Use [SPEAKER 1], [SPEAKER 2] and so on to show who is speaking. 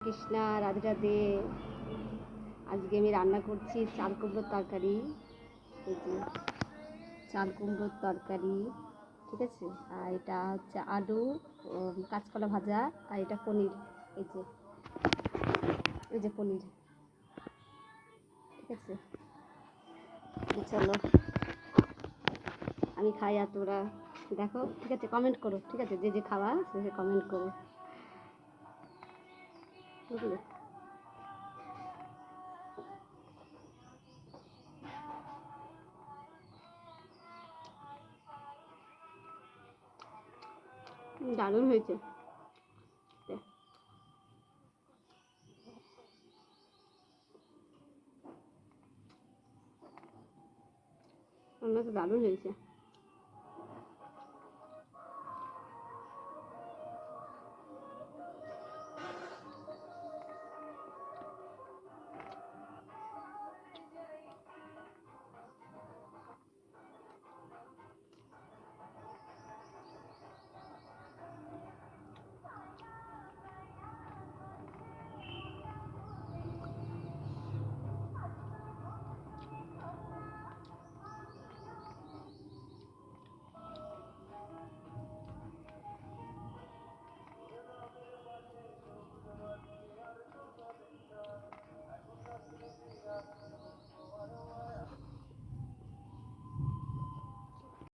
[SPEAKER 1] কৃষ্ণা, রাধে রাধে। আজকে আমি রান্না করছি চাল কুমড়োর তরকারি। এই যে চাল কুমড়োর তরকারি, ঠিক আছে। আর এটা হচ্ছে আলু, কাঁচকলা ভাজা, আর এটা পনির। এই যে পনির, ঠিক আছে। চলো আমি খাই আর তোরা দেখো, ঠিক আছে। কমেন্ট করো, ঠিক আছে। যে যে খাওয়া সে কমেন্ট করো, বুঝলে। দারুণ হয়েছে। রান্নাটা দারুণ হয়েছে।